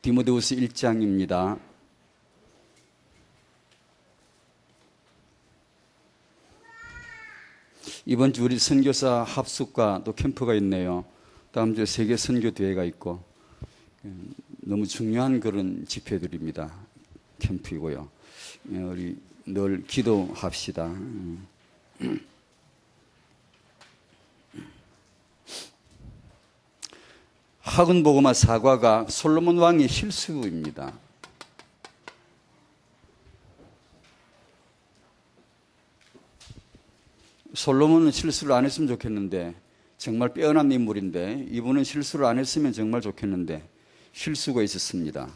디모데후서 1장입니다. 이번 주 우리 선교사 합숙과 또 캠프가 있네요. 다음 주에 세계 선교 대회가 있고 너무 중요한 그런 집회들입니다. 캠프이고요. 우리 늘 기도합시다. 학은보고마 사과가 솔로몬 왕의 실수입니다. 솔로몬은 실수를 안 했으면 좋겠는데, 정말 빼어난 인물인데 이분은 실수를 안 했으면 정말 좋겠는데 실수가 있었습니다.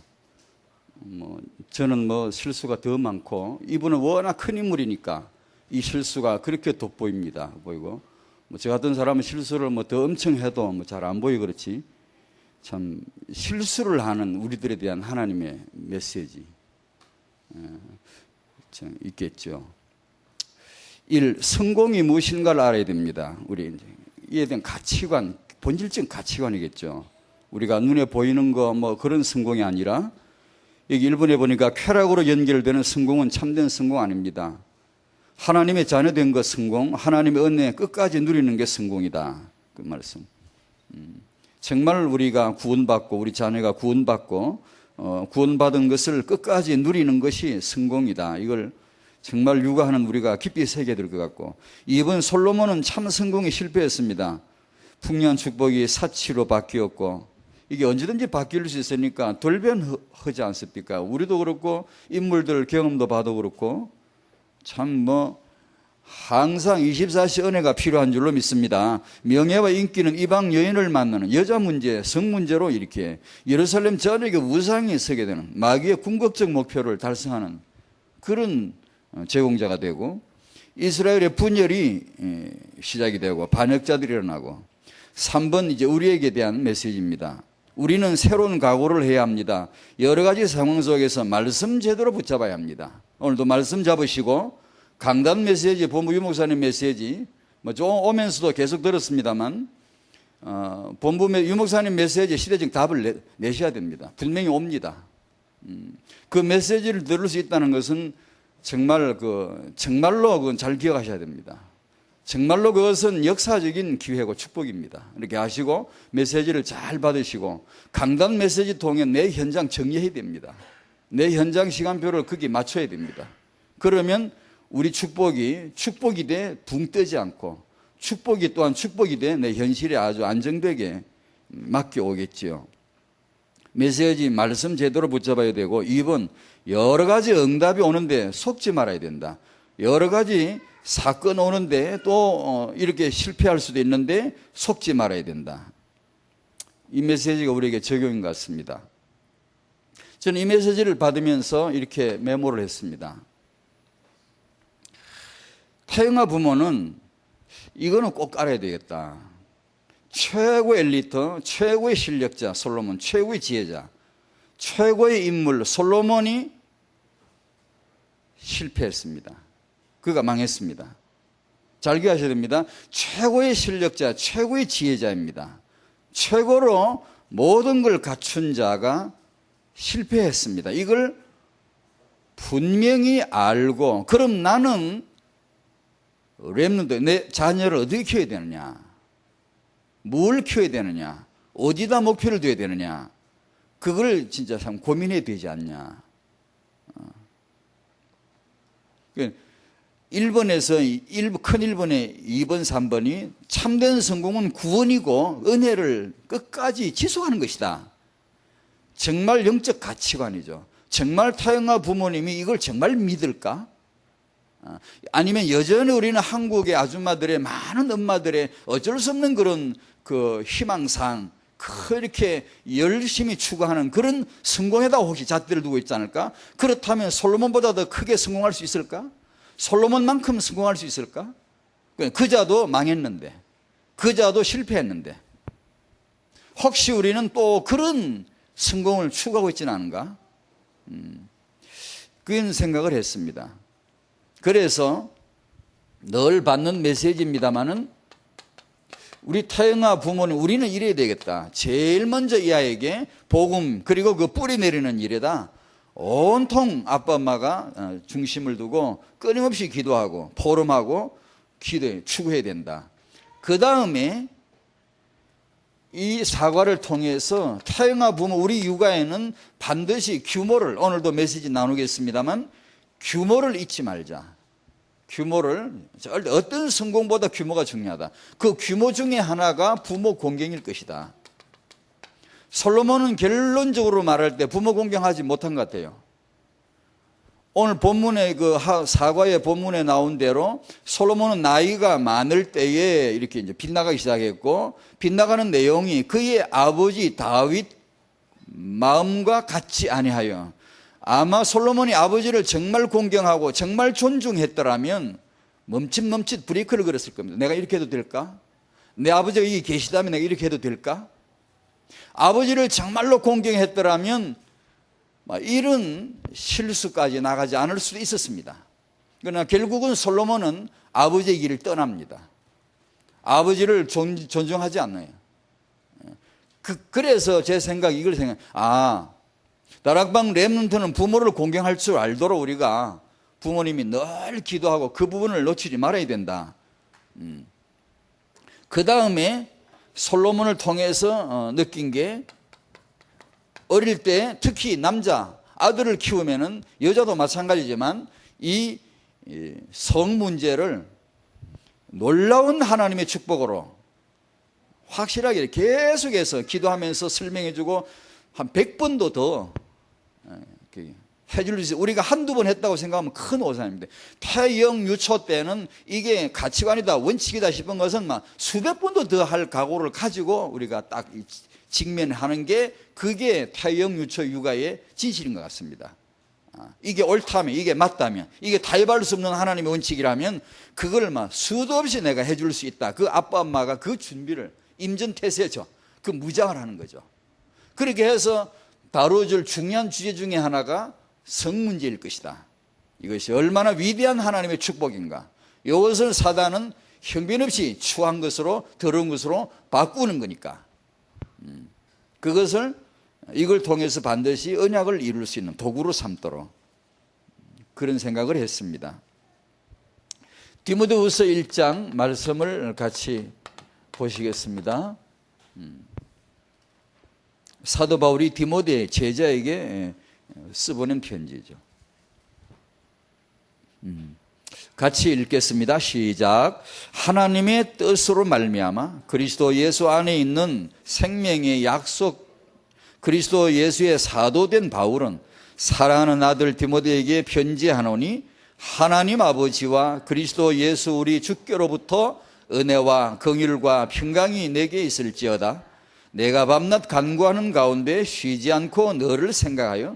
저는 실수가 더 많고, 이분은 워낙 큰 인물이니까 이 실수가 그렇게 돋보입니다. 보이고, 저 같은 사람은 실수를 더 엄청 해도 잘 안 보이. 그렇지. 참 실수를 하는 우리들에 대한 하나님의 메시지 있겠죠. 1. 성공이 무엇인가를 알아야 됩니다. 우리 이에 대한 가치관, 본질적인 가치관이겠죠. 우리가 눈에 보이는 거 그런 성공이 아니라, 여기 1번에 보니까 쾌락으로 연결되는 성공은 참된 성공 아닙니다. 하나님의 자녀된 것 성공, 하나님의 은혜 끝까지 누리는 게 성공이다. 그 말씀. 정말 우리가 구원받고 우리 자녀가 구원받고 구원받은 것을 끝까지 누리는 것이 성공이다. 이걸 정말 육아하는 우리가 깊이 새겨야 될 것 같고, 이번 솔로몬은 참 성공에 실패했습니다. 풍요한 축복이 사치로 바뀌었고, 이게 언제든지 바뀔 수 있으니까 돌변하지 않습니까? 우리도 그렇고 인물들 경험도 봐도 그렇고 참 항상 24시 은혜가 필요한 줄로 믿습니다. 명예와 인기는 이방 여인을 만나는 여자 문제, 성 문제로 이렇게 예루살렘 전역에 우상이 서게 되는, 마귀의 궁극적 목표를 달성하는 그런 제공자가 되고, 이스라엘의 분열이 시작이 되고 반역자들이 일어나고. 3번 이제 우리에게 대한 메시지입니다. 우리는 새로운 각오를 해야 합니다. 여러 가지 상황 속에서 말씀 제대로 붙잡아야 합니다. 오늘도 말씀 잡으시고, 강단 메시지, 본부 유목사님 메시지 좀 오면서도 계속 들었습니다만, 본부 유목사님 메시지 시대적 답을 내셔야 됩니다. 분명히 옵니다. 그 메시지를 들을 수 있다는 것은 정말로 그건 잘 기억하셔야 됩니다. 정말로 그것은 역사적인 기회고 축복입니다. 이렇게 하시고 메시지를 잘 받으시고 강단 메시지 통해 내 현장 정리해야 됩니다. 내 현장 시간표를 거기에 맞춰야 됩니다. 그러면 우리 축복이 돼 붕 뜨지 않고, 축복이 또한 축복이 돼 내 현실에 아주 안정되게 맡겨오겠지요. 메시지 말씀 제대로 붙잡아야 되고, 2번 여러 가지 응답이 오는데 속지 말아야 된다. 여러 가지 사건 오는데 또 이렇게 실패할 수도 있는데 속지 말아야 된다. 이 메시지가 우리에게 적용인 것 같습니다. 저는 이 메시지를 받으면서 이렇게 메모를 했습니다. 태영아 부모는 이거는 꼭 알아야 되겠다. 최고의 엘리트, 최고의 실력자 솔로몬, 최고의 지혜자, 최고의 인물 솔로몬이 실패했습니다. 그가 망했습니다. 잘 기억하셔야 됩니다. 최고의 실력자, 최고의 지혜자입니다. 최고로 모든 걸 갖춘 자가 실패했습니다. 이걸 분명히 알고, 그럼 나는 렘넌트, 내 자녀를 어떻게 키워야 되느냐, 뭘 키워야 되느냐, 어디다 목표를 둬야 되느냐, 그걸 진짜 참 고민해야 되지 않냐. 1번에서 큰 1번에 2번, 3번이 참된 성공은 구원이고 은혜를 끝까지 지속하는 것이다. 정말 영적 가치관이죠. 정말 타영아 부모님이 이걸 정말 믿을까? 아니면 여전히 우리는 한국의 아줌마들의, 많은 엄마들의 어쩔 수 없는 그런 그 희망상, 그렇게 열심히 추구하는 그런 성공에다 혹시 잣대를 두고 있지 않을까? 그렇다면 솔로몬보다 더 크게 성공할 수 있을까? 솔로몬만큼 성공할 수 있을까? 그자도 망했는데, 그자도 실패했는데, 혹시 우리는 또 그런 성공을 추구하고 있지는 않은가? 그런 생각을 했습니다. 그래서 늘 받는 메시지입니다마는 우리 태영아 부모는 우리는 이래야 되겠다. 제일 먼저 이 아이에게 복음 그리고 그 뿌리 내리는 일에다 온통 아빠 엄마가 중심을 두고 끊임없이 기도하고 포럼하고 기도해 추구해야 된다. 그 다음에 이 사과를 통해서 태영아 부모 우리 육아에는 반드시 규모를, 오늘도 메시지 나누겠습니다만 규모를 잊지 말자. 규모를, 어떤 성공보다 규모가 중요하다. 그 규모 중에 하나가 부모 공경일 것이다. 솔로몬은 결론적으로 말할 때 부모 공경하지 못한 것 같아요. 오늘 본문에 그 사과의 본문에 나온 대로 솔로몬은 나이가 많을 때에 이렇게 이제 빗나가기 시작했고, 빗나가는 내용이 그의 아버지 다윗 마음과 같지 아니하여, 아마 솔로몬이 아버지를 정말 공경하고 정말 존중했더라면 멈칫멈칫 브레이크를 걸었을 겁니다. 내가 이렇게 해도 될까? 내 아버지가 여기 계시다면 내가 이렇게 해도 될까? 아버지를 정말로 공경했더라면 이런 실수까지 나가지 않을 수도 있었습니다. 그러나 결국은 솔로몬은 아버지의 길을 떠납니다. 아버지를 존중하지 않아요. 그래서 제 생각이 이걸 다락방 렘넌트는 부모를 공경할 줄 알도록 우리가 부모님이 늘 기도하고 그 부분을 놓치지 말아야 된다. 그 다음에 솔로몬을 통해서 느낀 게, 어릴 때 특히 남자 아들을 키우면은 여자도 마찬가지지만 이 성 문제를 놀라운 하나님의 축복으로 확실하게 계속해서 기도하면서 설명해주고 한 100번도 더 해줄 수 있어요. 우리가 한두 번 했다고 생각하면 큰 오산입니다. 태영 유초 때는 이게 가치관이다, 원칙이다 싶은 것은 막 수백 번도 더 할 각오를 가지고 우리가 딱 직면하는 게, 그게 태영 유초 육아의 진실인 것 같습니다. 이게 옳다면, 이게 맞다면, 이게 타협할 수 없는 하나님의 원칙이라면 그걸 막 수도 없이 내가 해줄 수 있다. 그 아빠 엄마가 그 준비를 임전태세죠. 그 무장을 하는 거죠. 그렇게 해서 다뤄줄 중요한 주제 중에 하나가 성문제일 것이다. 이것이 얼마나 위대한 하나님의 축복인가. 이것을 사단은 형편없이 추한 것으로, 더러운 것으로 바꾸는 거니까. 그것을 이걸 통해서 반드시 언약을 이룰 수 있는 도구로 삼도록 그런 생각을 했습니다. 디모데후서 1장 말씀을 같이 보시겠습니다. 사도 바울이 디모데 제자에게 써보낸 편지죠. 같이 읽겠습니다. 시작. 하나님의 뜻으로 말미암아 그리스도 예수 안에 있는 생명의 약속, 그리스도 예수의 사도된 바울은 사랑하는 아들 디모데에게 편지하노니, 하나님 아버지와 그리스도 예수 우리 주께로부터 은혜와 긍휼과 평강이 내게 있을지어다. 내가 밤낮 간구하는 가운데 쉬지 않고 너를 생각하여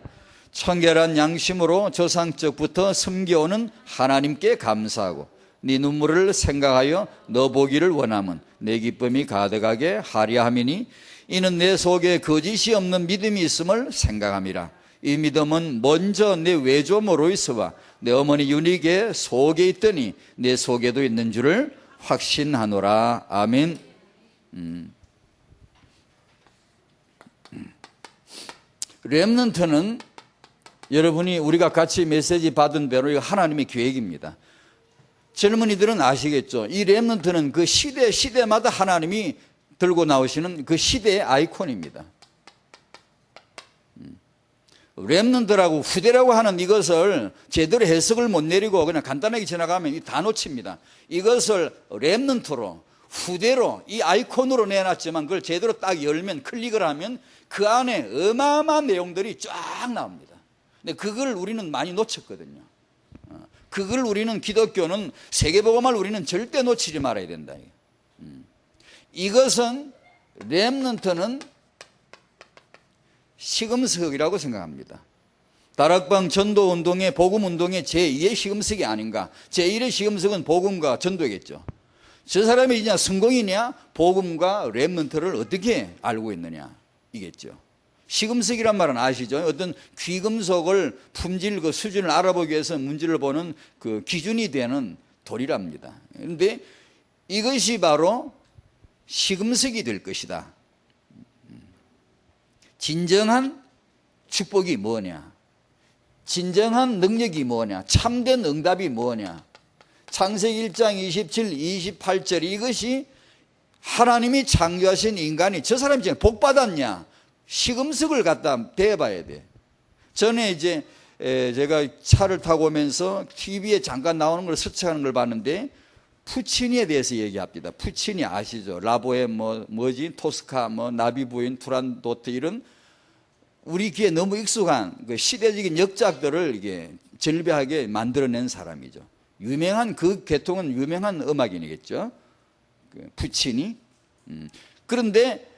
청결한 양심으로 조상적부터 섬겨오는 하나님께 감사하고 네 눈물을 생각하여 너 보기를 원하면 내 기쁨이 가득하게 하려 함이니, 이는 내 속에 거짓이 없는 믿음이 있음을 생각함이라. 이 믿음은 먼저 내 외조모로 있어와 내 어머니 유닉의 속에 있더니 내 속에도 있는 줄을 확신하노라. 아멘. 렘넌트는 여러분이 우리가 같이 메시지 받은 대로 이거 하나님의 계획입니다. 젊은이들은 아시겠죠? 이 렘넌트는 그 시대마다 하나님이 들고 나오시는 그 시대의 아이콘입니다. 렘넌트라고 후대라고 하는 이것을 제대로 해석을 못 내리고 그냥 간단하게 지나가면 다 놓칩니다. 이것을 렘넌트로, 후대로, 이 아이콘으로 내놨지만 그걸 제대로 딱 열면, 클릭을 하면 그 안에 어마어마한 내용들이 쫙 나옵니다. 근데 그걸 우리는 많이 놓쳤거든요. 그걸 우리는, 기독교는, 세계복음을 우리는 절대 놓치지 말아야 된다. 이것은, 렘넌트는 시금석이라고 생각합니다. 다락방 전도운동의, 복음운동의 제2의 시금석이 아닌가. 제1의 시금석은 복음과 전도겠죠. 저 사람이 이제 성공이냐, 복음과 렘넌트를 어떻게 알고 있느냐, 이겠죠. 시금석이란 말은 아시죠? 어떤 귀금속을 품질 그 수준을 알아보기 위해서 문제를 보는 그 기준이 되는 돌이랍니다. 그런데 이것이 바로 시금석이 될 것이다. 진정한 축복이 뭐냐? 진정한 능력이 뭐냐? 참된 응답이 뭐냐? 창세기 1장 27, 28절 이것이 하나님이 창조하신 인간이 저 사람이 지금 복 받았냐? 시금석을 갖다 대봐야 돼. 전에 이제 제가 차를 타고 오면서 TV에 잠깐 나오는 걸 스쳐가는 걸 봤는데 푸치니에 대해서 얘기합니다. 푸치니 아시죠? 라보의 뭐지? 토스카, 나비 부인, 투란도트 이런 우리 귀에 너무 익숙한 그 시대적인 역작들을 이게 절묘하게 만들어낸 사람이죠. 유명한 그 계통은 유명한 음악인이겠죠. 푸치니. 그런데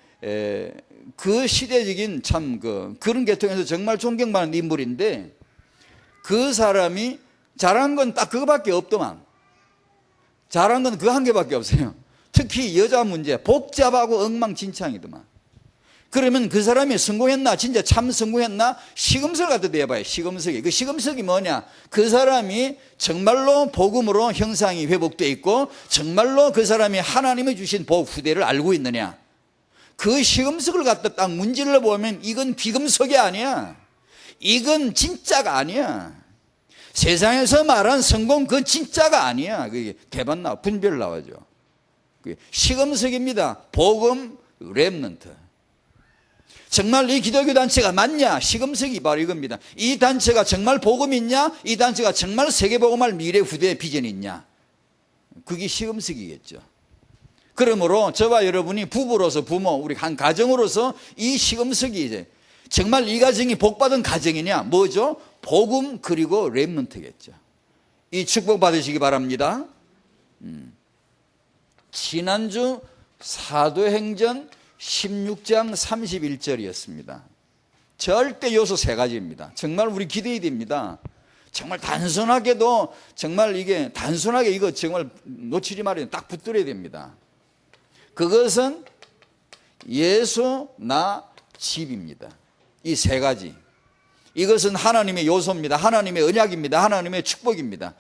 그 시대적인 참 그런 계통에서 정말 존경받는 인물인데 그 사람이 잘한 건 딱 그거밖에 없더만. 잘한 건 그 한 개밖에 없어요. 특히 여자 문제 복잡하고 엉망진창이더만. 그러면 그 사람이 성공했나? 진짜 참 성공했나? 시금석 갖다 대봐요. 시금석이. 그 시금석이 뭐냐? 그 사람이 정말로 복음으로 형상이 회복되어 있고 정말로 그 사람이 하나님이 주신 복 후대를 알고 있느냐? 그 시금석을 갖다 딱 문질러 보면 이건 비금석이 아니야. 이건 진짜가 아니야. 세상에서 말한 성공 그건 진짜가 아니야. 그게 개반 나와 분별 나와죠. 시금석입니다. 복음 렘넌트. 정말 이 기독교 단체가 맞냐? 시금석이 바로 이겁니다. 이 단체가 정말 복음이 있냐? 이 단체가 정말 세계복음할 미래 후대의 비전이 있냐? 그게 시금석이겠죠. 그러므로 저와 여러분이 부부로서 부모 우리 한 가정으로서 이 시금석이 이제 정말 이 가정이 복받은 가정이냐? 뭐죠? 복음 그리고 렘넌트겠죠. 이 축복 받으시기 바랍니다. 지난주 사도행전 16장 31절이었습니다. 절대 요소 세 가지입니다. 정말 우리 기대해야 됩니다. 정말 단순하게도 정말 이게 단순하게 이거 정말 놓치지 말아야 딱 붙들어야 됩니다. 그것은 예수 나 집입니다. 이 세 가지. 이것은 하나님의 요소입니다. 하나님의 언약입니다. 하나님의 축복입니다.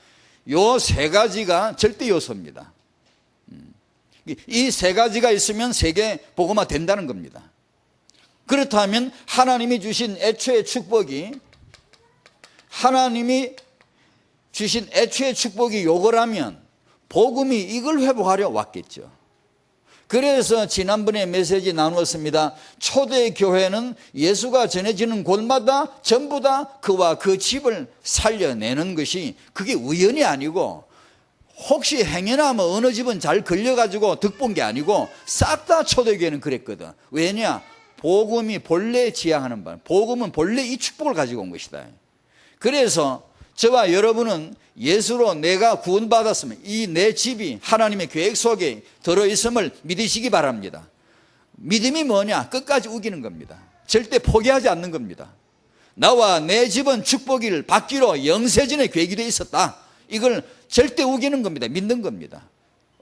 요 세 가지가 절대 요소입니다. 이 세 가지가 있으면 세계 복음화 된다는 겁니다. 그렇다면 하나님이 주신 애초의 축복이 하나님이 주신 애초의 축복이 요거라면 복음이 이걸 회복하려 왔겠죠. 그래서 지난번에 메시지 나누었습니다. 초대 교회는 예수가 전해지는 곳마다 전부 다 그와 그 집을 살려내는 것이 그게 우연이 아니고 혹시 행여나 어느 집은 잘 걸려가지고 득본 게 아니고 싹 다 초대교회는 그랬거든. 왜냐? 복음이 본래 지향하는 바, 복음은 본래 이 축복을 가지고 온 것이다. 그래서 저와 여러분은 예수로 내가 구원받았으면 이 내 집이 하나님의 계획 속에 들어있음을 믿으시기 바랍니다. 믿음이 뭐냐? 끝까지 우기는 겁니다. 절대 포기하지 않는 겁니다. 나와 내 집은 축복을 받기로 영세전에 계획이 되어 있었다. 이걸 절대 우기는 겁니다. 믿는 겁니다.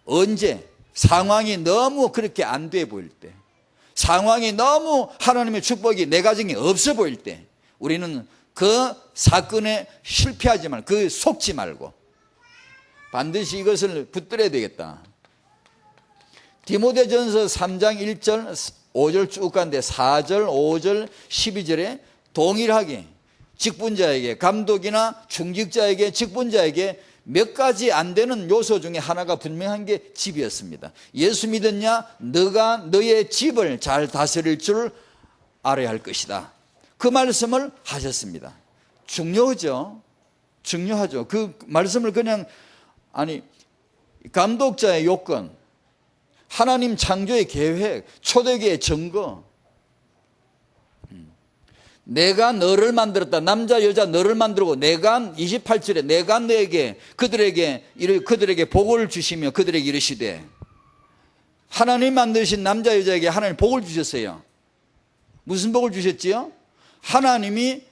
언제? 상황이 너무 그렇게 안 돼 보일 때, 상황이 너무 하나님의 축복이 내 가정에 없어 보일 때 우리는 그 사건에 실패하지 말고 그 속지 말고 반드시 이것을 붙들어야 되겠다. 디모데전서 3장 1절 5절 쭉 가는데 4절 5절 12절에 동일하게 직분자에게 감독이나 중직자에게 직분자에게 몇 가지 안 되는 요소 중에 하나가 분명한 게 집이었습니다. 예수 믿었냐? 너가 너의 집을 잘 다스릴 줄 알아야 할 것이다. 그 말씀을 하셨습니다. 중요하죠. 중요하죠. 그 말씀을 그냥 감독자의 요건, 하나님 창조의 계획, 초대교회의 증거. 내가 너를 만들었다. 남자 여자 너를 만들고 내가 28절에 내가 너에게 그들에게 복을 주시며 그들에게 이르시되, 하나님 만드신 남자 여자에게 하나님 복을 주셨어요. 무슨 복을 주셨지요? 하나님이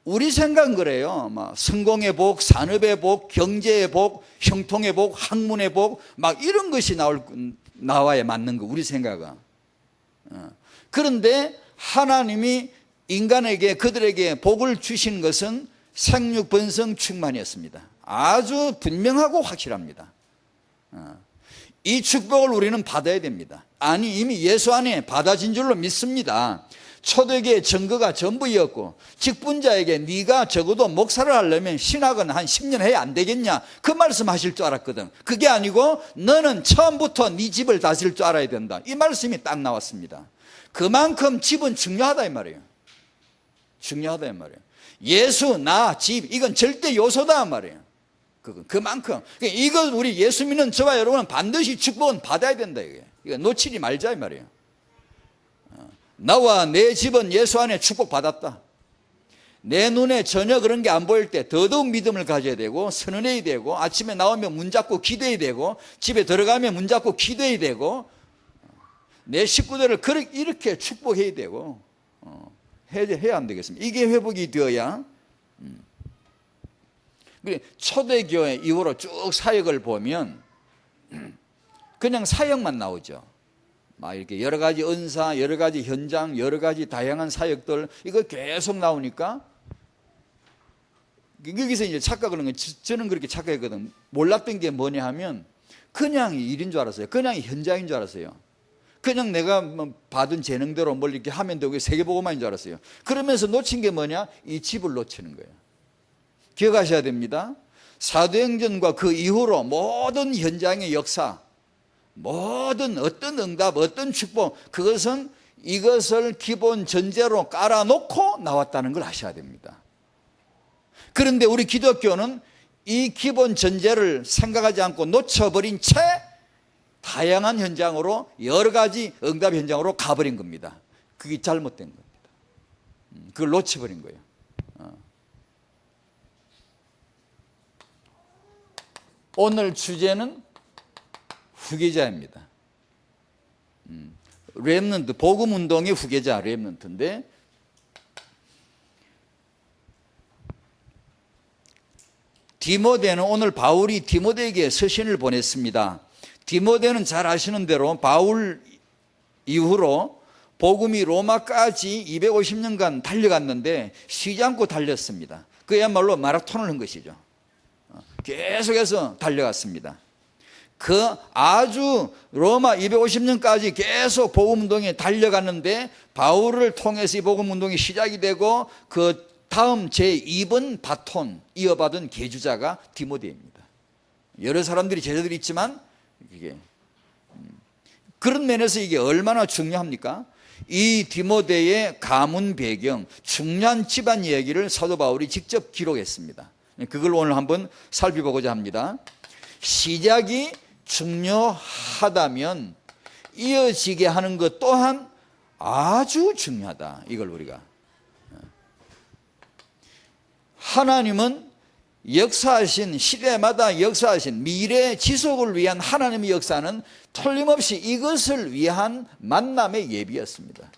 우리 생각은 그래요. 막 성공의 복, 산업의 복, 경제의 복, 형통의 복, 학문의 복, 막 이런 것이 나와야 맞는 거, 우리 생각은. 그런데 하나님이 인간에게 그들에게 복을 주신 것은 생육 번성 충만이었습니다. 아주 분명하고 확실합니다. 이 축복을 우리는 받아야 됩니다. 아니, 이미 예수 안에 받아진 줄로 믿습니다. 초대교회 증거가 전부였고, 직분자에게 네가 적어도 목사를 하려면 신학은 한 10년 해야 안 되겠냐, 그 말씀 하실 줄 알았거든. 그게 아니고 너는 처음부터 네 집을 다스릴 줄 알아야 된다, 이 말씀이 딱 나왔습니다. 그만큼 집은 중요하다 이 말이에요. 중요하다 이 말이에요. 예수, 나, 집, 이건 절대 요소다 이 말이에요. 그만큼. 이걸 우리 예수 믿는 저와 여러분은 반드시 축복은 받아야 된다, 이거 놓치지 말자 이 말이에요. 나와 내 집은 예수 안에 축복받았다. 내 눈에 전혀 그런 게 안 보일 때 더더욱 믿음을 가져야 되고, 선언해야 되고, 아침에 나오면 문 잡고 기도해야 되고, 집에 들어가면 문 잡고 기도해야 되고, 내 식구들을 이렇게 축복해야 되고, 해야 안 되겠습니까? 이게 회복이 되어야. 초대교회 이후로 쭉 사역을 보면 그냥 사역만 나오죠. 막 이렇게 여러 가지 은사, 여러 가지 현장, 여러 가지 다양한 사역들, 이거 계속 나오니까 여기서 이제 착각을 하는 거예요. 저는 그렇게 착각했거든. 몰랐던 게 뭐냐 하면 그냥 일인 줄 알았어요. 그냥 현장인 줄 알았어요. 그냥 내가 받은 재능대로 뭘 이렇게 하면 되고 세계보고만인 줄 알았어요. 그러면서 놓친 게 뭐냐? 이 집을 놓치는 거예요. 기억하셔야 됩니다. 사도행전과 그 이후로 모든 현장의 역사, 모든 어떤 응답, 어떤 축복, 그것은 이것을 기본 전제로 깔아놓고 나왔다는 걸 아셔야 됩니다. 그런데 우리 기독교는 이 기본 전제를 생각하지 않고 놓쳐버린 채 다양한 현장으로, 여러 가지 응답 현장으로 가버린 겁니다. 그게 잘못된 겁니다. 그걸 놓쳐버린 거예요. 오늘 주제는 후계자입니다. 렘넌트, 복음운동의 후계자 렘넌트인데, 디모데는, 오늘 바울이 디모데에게 서신을 보냈습니다. 디모데는 잘 아시는 대로 바울 이후로 복음이 로마까지 250년간 달려갔는데 쉬지 않고 달렸습니다. 그야말로 마라톤을 한 것이죠. 계속해서 달려갔습니다. 그 아주 로마 250년까지 계속 복음운동에 달려갔는데, 바울을 통해서 이 복음운동이 시작이 되고 그 다음 제2번 바톤 이어받은 계주자가 디모데입니다. 여러 사람들이 제자들이 있지만 이게 그런 면에서 이게 얼마나 중요합니까? 이 디모데의 가문 배경, 중요한 집안 이야기를 사도 바울이 직접 기록했습니다. 그걸 오늘 한번 살펴보고자 합니다. 시작이 중요하다면 이어지게 하는 것 또한 아주 중요하다. 이걸 우리가, 하나님은 역사하신, 시대마다 역사하신 미래 지속을 위한 하나님의 역사는 틀림없이 이것을 위한 만남의 예비였습니다.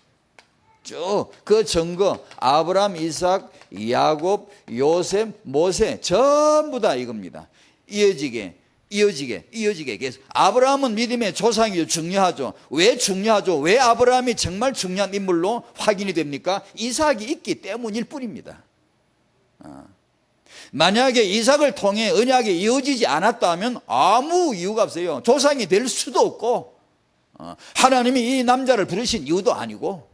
쭉 그 증거, 아브라함, 이삭, 야곱, 요셉, 모세 전부 다 이겁니다. 이어지게 계속. 아브라함은 믿음의 조상이죠. 중요하죠. 왜 중요하죠? 왜 아브라함이 정말 중요한 인물로 확인이 됩니까? 이삭이 있기 때문일 뿐입니다. 만약에 이삭을 통해 언약이 이어지지 않았다면 아무 이유가 없어요. 조상이 될 수도 없고, 하나님이 이 남자를 부르신 이유도 아니고,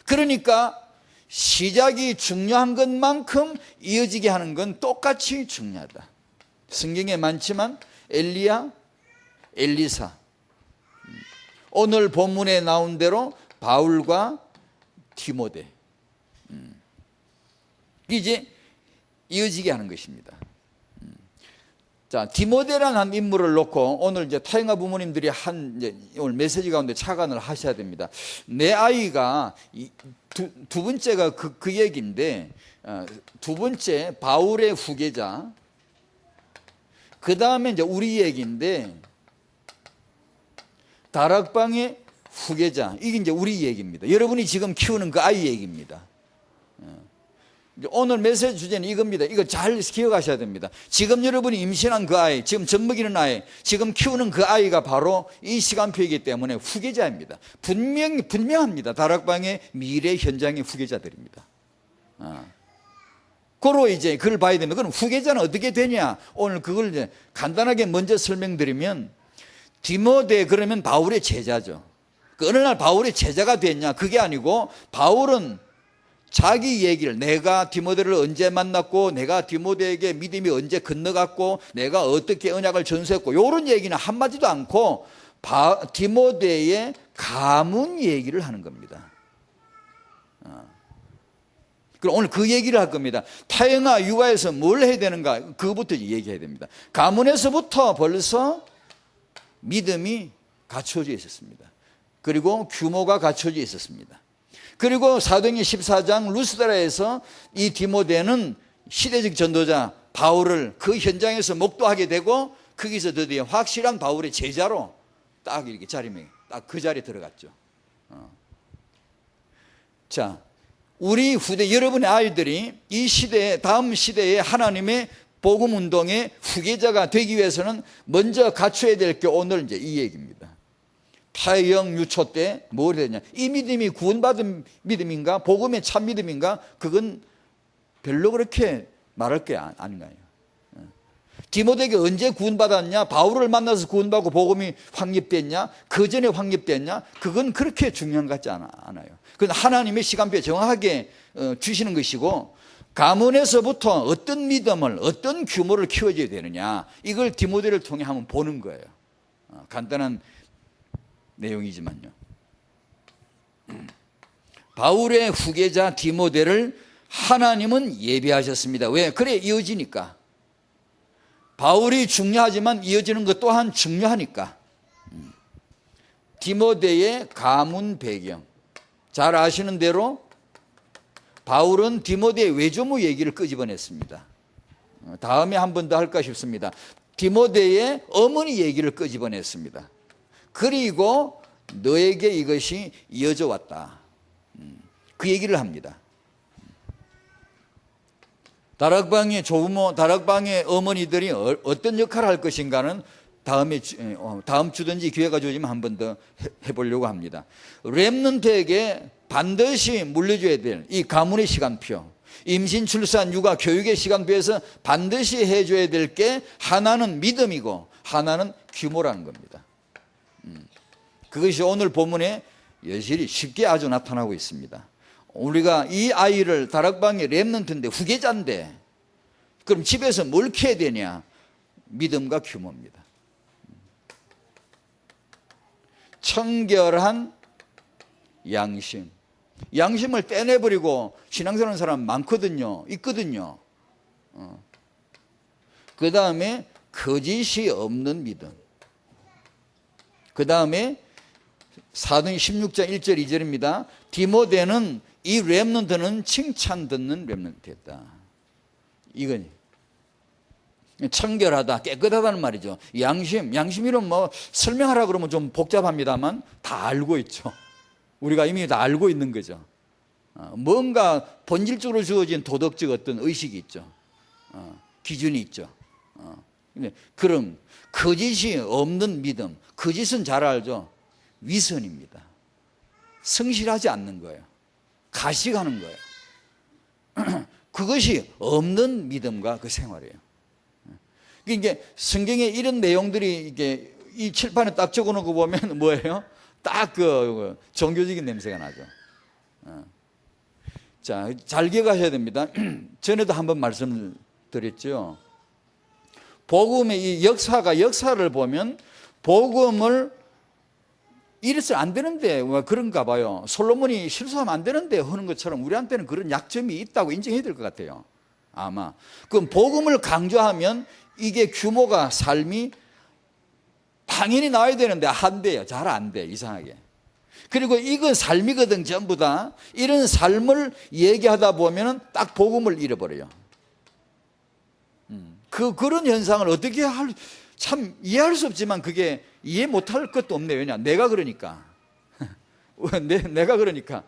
그러니까 시작이 중요한 것만큼 이어지게 하는 건 똑같이 중요하다. 성경에 많지만 엘리야, 엘리사, 오늘 본문에 나온 대로 바울과 디모데, 이제 이어지게 하는 것입니다. 자, 디모데라는 한 인물을 놓고 오늘 이제 타영아 부모님들이 이제 오늘 메시지 가운데 착안을 하셔야 됩니다. 내 아이가 두 번째가 그 얘기인데, 두 번째 바울의 후계자, 그 다음에 이제 우리 얘기인데, 다락방의 후계자, 이게 이제 우리 얘기입니다. 여러분이 지금 키우는 그 아이 얘기입니다. 오늘 메시지 주제는 이겁니다. 이거 잘 기억하셔야 됩니다. 지금 여러분이 임신한 그 아이, 지금 젖먹이는 아이, 지금 키우는 그 아이가 바로 이 시간표이기 때문에 후계자입니다. 분명합니다. 다락방의 미래 현장의 후계자들입니다. 그로 이제 그걸 봐야 됩니다. 그럼 후계자는 어떻게 되냐? 오늘 그걸 이제 간단하게 먼저 설명드리면, 디모데 그러면 바울의 제자죠. 그 어느 날 바울의 제자가 됐냐? 그게 아니고 바울은 자기 얘기를, 내가 디모데를 언제 만났고, 내가 디모데에게 믿음이 언제 건너갔고, 내가 어떻게 언약을 전수했고, 이런 얘기는 한마디도 않고 디모데의 가문 얘기를 하는 겁니다. 그럼 오늘 그 얘기를 할 겁니다. 타영아 육아에서 뭘 해야 되는가? 그거부터 얘기해야 됩니다. 가문에서부터 벌써 믿음이 갖춰져 있었습니다. 그리고 규모가 갖춰져 있었습니다. 그리고 사도행전 14장 루스드라에서 이 디모데는 시대적 전도자 바울을 그 현장에서 목도하게 되고, 거기서 드디어 확실한 바울의 제자로 딱 이렇게 자리매김, 딱 그 자리에 들어갔죠. 자, 우리 후대 여러분의 아이들이 이 시대에, 다음 시대에 하나님의 복음 운동의 후계자가 되기 위해서는 먼저 갖춰야 될 게 오늘 이제 이 얘기입니다. 타영 유초 때 뭘 해야 되냐? 이 믿음이 구원받은 믿음인가? 복음의 참 믿음인가? 그건 별로 그렇게 말할 게 아닌가요? 디모데에게 언제 구원받았냐? 바울을 만나서 구원받고 복음이 확립됐냐? 그 전에 확립됐냐? 그건 그렇게 중요한 것 같지 않아요. 그건 하나님의 시간표에 정확하게 주시는 것이고, 가문에서부터 어떤 믿음을, 어떤 규모를 키워줘야 되느냐, 이걸 디모데를 통해 한번 보는 거예요. 간단한 내용이지만요. 바울의 후계자 디모데를 하나님은 예비하셨습니다. 왜? 그래 이어지니까. 바울이 중요하지만 이어지는 것 또한 중요하니까. 디모데의 가문 배경, 잘 아시는 대로 바울은 디모데의 외조모 얘기를 끄집어냈습니다. 다음에 한 번 더 할까 싶습니다. 디모데의 어머니 얘기를 끄집어냈습니다. 그리고 너에게 이것이 이어져 왔다, 그 얘기를 합니다. 다락방의 조부모, 다락방의 어머니들이 어떤 역할을 할 것인가는 다음 주든지 기회가 주어지면 한 번 더 해보려고 합니다. 렘넌트에게 반드시 물려줘야 될 이 가문의 시간표, 임신, 출산, 육아, 교육의 시간표에서 반드시 해줘야 될 게 하나는 믿음이고 하나는 규모라는 겁니다. 그것이 오늘 본문에 여실히 쉽게 아주 나타나고 있습니다. 우리가 이 아이를, 다락방의 렘넌트인데 후계자인데, 그럼 집에서 뭘 키워야 되냐? 믿음과 규모입니다. 청결한 양심. 양심을 떼내버리고 신앙생활하는 사람 많거든요. 있거든요. 그 다음에 거짓이 없는 믿음. 그 다음에 사도행전 16장 1절 2절입니다. 디모데는, 이 렘넌트는 칭찬 듣는 렘넌트였다. 이건 청결하다, 깨끗하다는 말이죠. 양심이란 뭐 설명하라 그러면 좀 복잡합니다만 다 알고 있죠. 우리가 이미 다 알고 있는 거죠. 뭔가 본질적으로 주어진 도덕적 어떤 의식이 있죠. 기준이 있죠. 그럼 거짓이 없는 믿음, 거짓은 잘 알죠. 위선입니다. 성실하지 않는 거예요. 가식하는 거예요. 그것이 없는 믿음과 그 생활이에요. 이게 성경에 이런 내용들이 이게 이 칠판에 딱 적어놓은 거 보면 뭐예요? 딱 그 종교적인 냄새가 나죠. 자, 잘 기억하셔야 됩니다. 전에도 한번 말씀드렸죠. 복음의 이 역사를 보면 복음을 이래서 안 되는데 그런가 봐요. 솔로몬이 실수하면 안 되는데 하는 것처럼 우리한테는 그런 약점이 있다고 인정해야 될 것 같아요. 아마. 그럼 복음을 강조하면 이게 규모가, 삶이 당연히 나와야 되는데 안 돼요. 잘 안 돼, 이상하게. 그리고 이건 삶이거든, 전부 다. 이런 삶을 얘기하다 보면 딱 복음을 잃어버려요. 그런 현상을 어떻게 참 이해할 수 없지만 그게 이해 못할 것도 없네. 왜냐? 내가 그러니까. 내가 그러니까.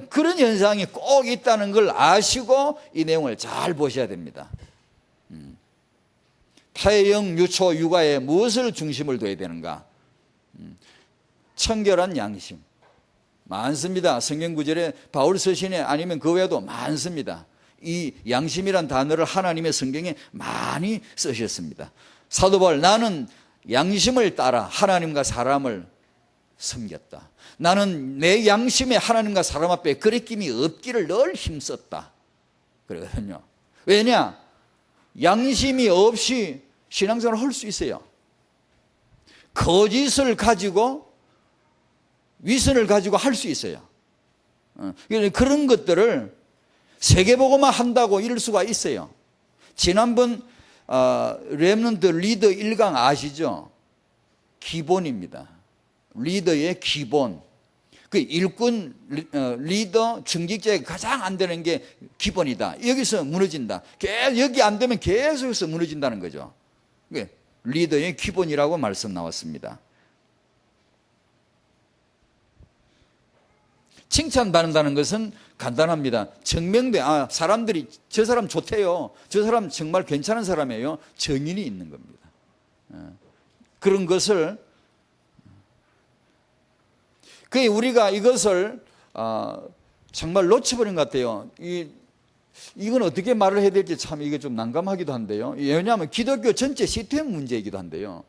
그런 현상이 꼭 있다는 걸 아시고 이 내용을 잘 보셔야 됩니다. 타영, 유초, 육아에 무엇을 중심을 둬야 되는가? 청결한 양심. 많습니다. 성경 구절에 바울 서신에 아니면 그 외에도 많습니다. 이 양심이란 단어를 하나님의 성경에 많이 쓰셨습니다. 사도 바울, 나는 양심을 따라 하나님과 사람을 섬겼다. 나는 내 양심에 하나님과 사람 앞에 거리낌이 없기를 늘 힘썼다. 그러거든요. 왜냐? 양심이 없이 신앙생활을 할 수 있어요. 거짓을 가지고 위선을 가지고 할 수 있어요. 그런 것들을 세계보고만 한다고 이럴 수가 있어요. 지난번 렘넌트 리더 1강 아시죠? 기본입니다. 리더의 기본. 그 일꾼 리더 중직자에 가장 안 되는 게 기본이다. 여기서 무너진다. 여기 안 되면 계속해서 무너진다는 거죠. 리더의 기본이라고 말씀 나왔습니다. 칭찬받는다는 것은 간단합니다. 증명돼. 사람들이 저 사람 좋대요. 저 사람 정말 괜찮은 사람이에요. 정인이 있는 겁니다. 그런 것을 우리가 이것을 정말 놓쳐버린 것 같아요. 이건 어떻게 말을 해야 될지 참 이게 좀 난감하기도 한데요. 왜냐하면 기독교 전체 시스템 문제이기도 한데요.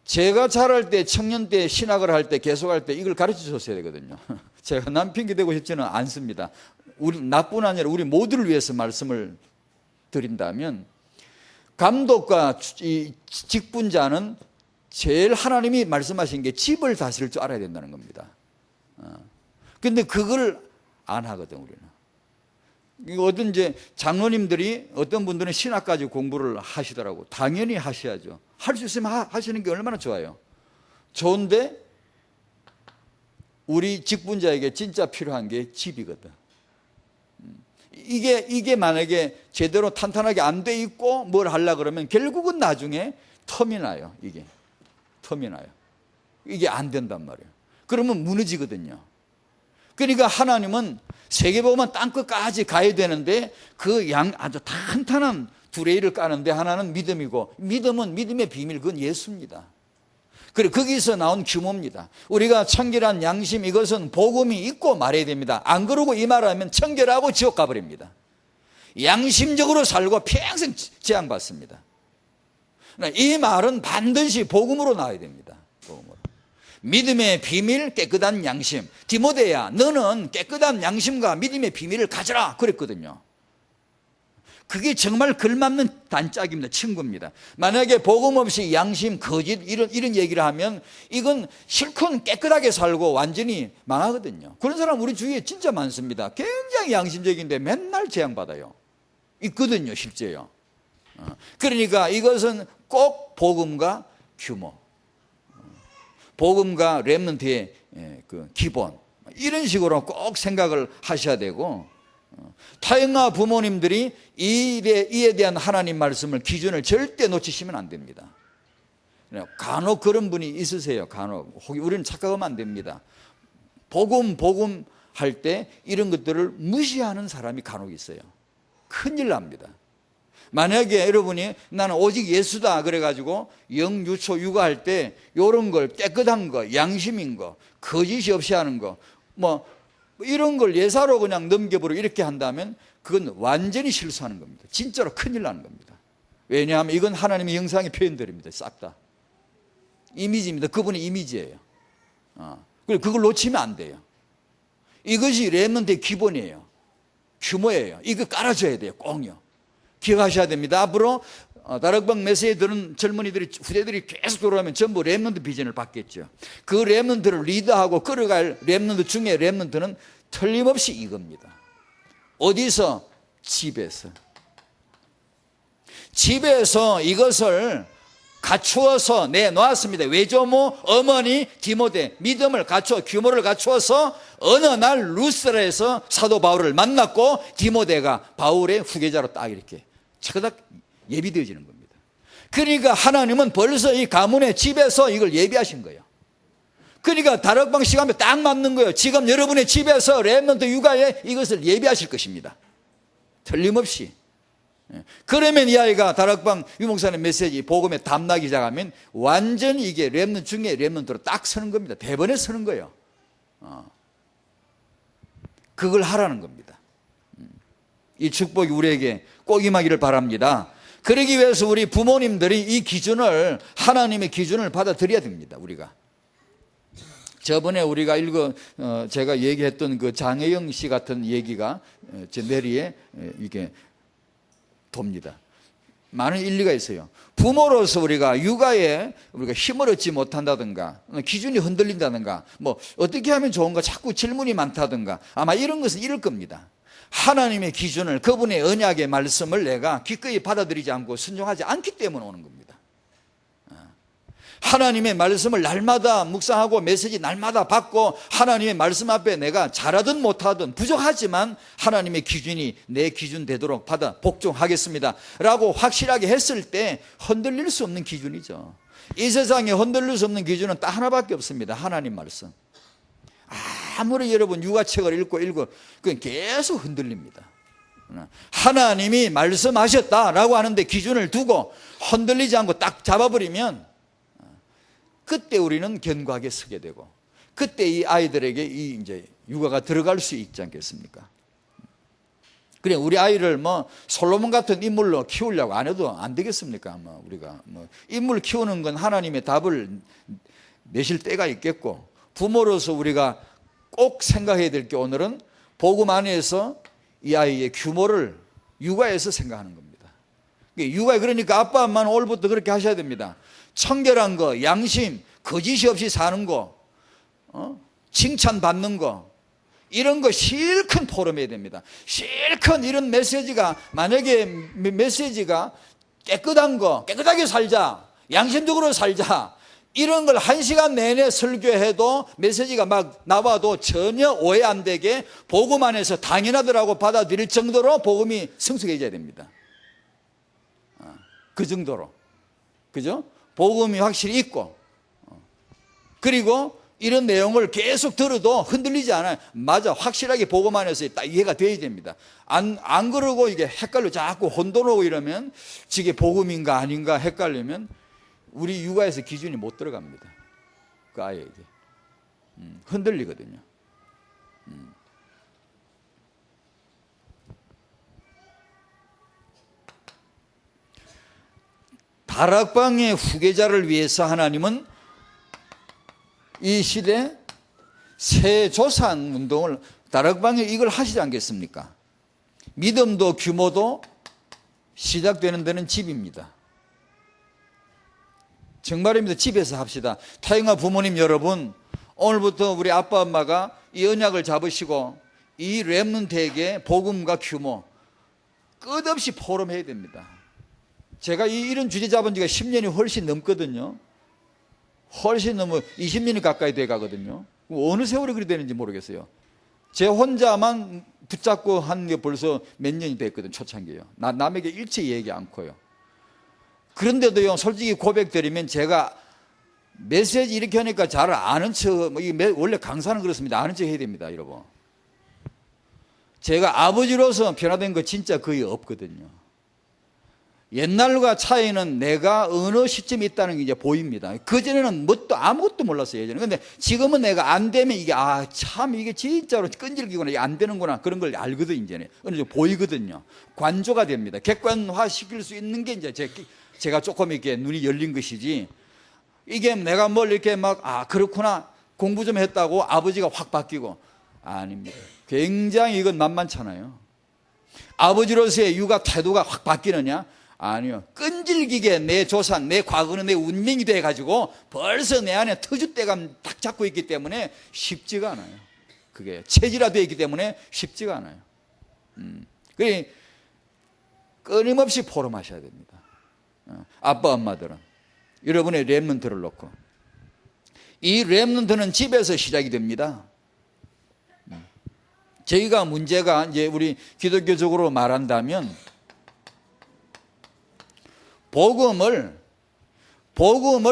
제가 자랄 때, 청년 때, 신학을 할 때, 계속할 때 이걸 가르쳐 줬어야 되거든요. 제가 남 핑계 대고 싶지는 않습니다. 나뿐 아니라 우리 모두를 위해서 말씀을 드린다면, 감독과 이 직분자는 제일 하나님이 말씀하신 게 집을 다스릴 줄 알아야 된다는 겁니다. 근데 그걸 안 하거든, 우리는. 어떤 이제 장로님들이 어떤 분들은 신학 가지고 공부를 하시더라고. 당연히 하셔야죠. 할 수 있으면 하시는 게 얼마나 좋아요. 좋은데 우리 직분자에게 진짜 필요한 게 집이거든. 이게 만약에 제대로 탄탄하게 안 돼 있고 뭘 하려고 그러면 결국은 나중에 텀이 나요. 텀이 나요. 이게 안 된단 말이에요. 그러면 무너지거든요. 그러니까 하나님은 세계보고만 땅끝까지 가야 되는데 아주 탄탄한 두레이를 까는데 하나는 믿음이고, 믿음은 믿음의 비밀, 그건 예수입니다. 그리고 거기서 나온 규모입니다. 우리가 청결한 양심, 이것은 복음이 있고 말해야 됩니다. 안 그러고 이 말하면 청결하고 지옥 가버립니다. 양심적으로 살고 평생 재앙받습니다. 이 말은 반드시 복음으로 나와야 됩니다. 복음으로. 믿음의 비밀, 깨끗한 양심. 디모데야, 너는 깨끗한 양심과 믿음의 비밀을 가져라 그랬거든요. 그게 정말 걸맞는 단짝입니다. 친구입니다. 만약에 복음 없이 양심, 거짓 이런 얘기를 하면 이건 실컷 깨끗하게 살고 완전히 망하거든요. 그런 사람 우리 주위에 진짜 많습니다. 굉장히 양심적인데 맨날 재앙받아요. 있거든요, 실제요. 그러니까 이것은 꼭 복음과 규모, 복음과 렘넌트의 그 기본, 이런 식으로 꼭 생각을 하셔야 되고, 타영아 부모님들이 이에 대한 하나님 말씀을 기준을 절대 놓치시면 안 됩니다. 간혹 그런 분이 있으세요. 간혹. 우리는 착각하면 안 됩니다. 복음 할 때 이런 것들을 무시하는 사람이 간혹 있어요. 큰일 납니다. 만약에 여러분이 나는 오직 예수다 그래가지고 영유초 육아할 때 이런 걸 깨끗한 거, 양심인 거, 거짓이 없이 하는 거, 이런 걸 예사로 그냥 넘겨버리고 이렇게 한다면 그건 완전히 실수하는 겁니다. 진짜로 큰일 나는 겁니다. 왜냐하면 이건 하나님의 영상의 표현들입니다. 싹 다. 이미지입니다. 그분의 이미지예요. 그리고 그걸 놓치면 안 돼요. 이것이 렘넌트의 기본이에요. 규모예요. 이거 깔아줘야 돼요. 꼭요. 기억하셔야 됩니다. 앞으로 다락방 메시지 들은 젊은이들이, 후대들이 계속 돌아오면 전부 렘넌트 비전을 받겠죠. 그 렘넌트를 리더하고 끌어갈 렘넌트 중에 렘넌트는 틀림없이 이겁니다. 어디서? 집에서 이것을 갖추어서 내놓았습니다. 외조모 어머니 디모데 믿음을 갖추어 규모를 갖추어서 어느 날 루스라에서 사도 바울을 만났고 디모데가 바울의 후계자로 딱 이렇게 차그닥 예비되어지는 겁니다. 그러니까 하나님은 벌써 이 가문의 집에서 이걸 예비하신 거예요. 그러니까 다락방 시간에 딱 맞는 거예요. 지금 여러분의 집에서 렘넌트 육아에 이것을 예비하실 것입니다. 틀림없이. 그러면 이 아이가 다락방 유목사님 메시지 복음에 담나기 시작하면 완전히 이게 렘넌트 중에 렘넌트로 딱 서는 겁니다. 대번에 서는 거예요. 그걸 하라는 겁니다. 이 축복이 우리에게 꼭 임하기를 바랍니다. 그러기 위해서 우리 부모님들이 이 기준을, 하나님의 기준을 받아들여야 됩니다. 우리가. 저번에 우리가 제가 얘기했던 그 장혜영 씨 같은 얘기가 제 뇌리에 이게 돕니다. 많은 일리가 있어요. 부모로서 우리가 육아에 우리가 힘을 얻지 못한다든가, 기준이 흔들린다든가, 뭐 어떻게 하면 좋은가 자꾸 질문이 많다든가, 아마 이런 것은 이럴 겁니다. 하나님의 기준을, 그분의 언약의 말씀을 내가 기꺼이 받아들이지 않고 순종하지 않기 때문에 오는 겁니다. 하나님의 말씀을 날마다 묵상하고 메시지 날마다 받고 하나님의 말씀 앞에 내가 잘하든 못하든 부족하지만 하나님의 기준이 내 기준 되도록 받아 복종하겠습니다 라고 확실하게 했을 때 흔들릴 수 없는 기준이죠. 이 세상에 흔들릴 수 없는 기준은 딱 하나밖에 없습니다. 하나님 말씀. 아무리 여러분 육아책을 읽고 그건 계속 흔들립니다. 하나님이 말씀하셨다라고 하는데 기준을 두고 흔들리지 않고 딱 잡아버리면 그때 우리는 견고하게 서게 되고, 그때 이 아이들에게 이제 육아가 들어갈 수 있지 않겠습니까? 그래, 우리 아이를 뭐 솔로몬 같은 인물로 키우려고 안 해도 안 되겠습니까? 우리가 인물 키우는 건 하나님의 답을 내실 때가 있겠고, 부모로서 우리가 꼭 생각해야 될 게 오늘은 복음 안에서 이 아이의 규모를 육아에서 생각하는 겁니다. 육아에 그러니까 아빠 엄마는 오늘부터 그렇게 하셔야 됩니다. 청결한 거, 양심, 거짓이 없이 사는 거, 칭찬받는 거, 이런 거 실컷 포럼해야 됩니다. 실컷 이런 메시지가, 만약에 메시지가 깨끗한 거, 깨끗하게 살자, 양심적으로 살자, 이런 걸 1시간 내내 설교해도 메시지가 막 나와도 전혀 오해 안 되게 복음 안에서 당연하더라고 받아들일 정도로 복음이 성숙해져야 됩니다. 그 정도로. 그죠? 복음이 확실히 있고, 그리고 이런 내용을 계속 들어도 흔들리지 않아요. 맞아, 확실하게 복음 안에서 딱 이해가 돼야 됩니다. 안 그러고 이게 헷갈려 자꾸 혼돈하고 이러면 저게 복음인가 아닌가 헷갈리면 우리 육아에서 기준이 못 들어갑니다. 그 아이에게 흔들리거든요. 다락방의 후계자를 위해서 하나님은 이 시대 세조상 운동을, 다락방에 이걸 하시지 않겠습니까? 믿음도 규모도 시작되는 데는 집입니다. 정말입니다. 집에서 합시다. 태영아 부모님 여러분, 오늘부터 우리 아빠 엄마가 이 언약을 잡으시고 이 렘넌트에게 복음과 규모 끝없이 포럼해야 됩니다. 제가 이런 주제 잡은 지가 10년이 훨씬 넘거든요. 훨씬 넘어 20년이 가까이 돼 가거든요. 어느 세월이 그리 되는지 모르겠어요. 제 혼자만 붙잡고 한 게 벌써 몇 년이 됐거든요. 초창기에요. 남에게 일체 얘기 않고요. 그런데도요, 솔직히 고백드리면 제가 메시지 이렇게 하니까 잘 아는 척, 원래 강사는 그렇습니다. 아는 척 해야 됩니다, 여러분. 제가 아버지로서 변화된 거 진짜 거의 없거든요. 옛날과 차이는 내가 어느 시점에 있다는 게 이제 보입니다. 그전에는 아무것도 몰랐어요, 예전에. 근데 지금은 내가 안 되면 이게, 참, 이게 진짜로 끈질기구나, 이게 안 되는구나, 그런 걸 알거든, 이제는. 어느 정도 보이거든요. 관조가 됩니다. 객관화 시킬 수 있는 게 이제 제가 조금 이렇게 눈이 열린 것이지, 이게 내가 뭘 이렇게 그렇구나, 공부 좀 했다고 아버지가 확 바뀌고, 아닙니다. 굉장히 이건 만만찮아요. 아버지로서의 육아 태도가 확 바뀌느냐? 아니요. 끈질기게 내 조상, 내 과거는 내 운명이 돼가지고 벌써 내 안에 터줏대감 딱 잡고 있기 때문에 쉽지가 않아요. 그게 체질화되어 있기 때문에 쉽지가 않아요. 그러니 끊임없이 포럼하셔야 됩니다. 아빠 엄마들은 여러분의 렘넌트를 놓고, 이 렘넌트는 집에서 시작이 됩니다. 저희가 문제가 이제 우리 기독교적으로 말한다면 복음을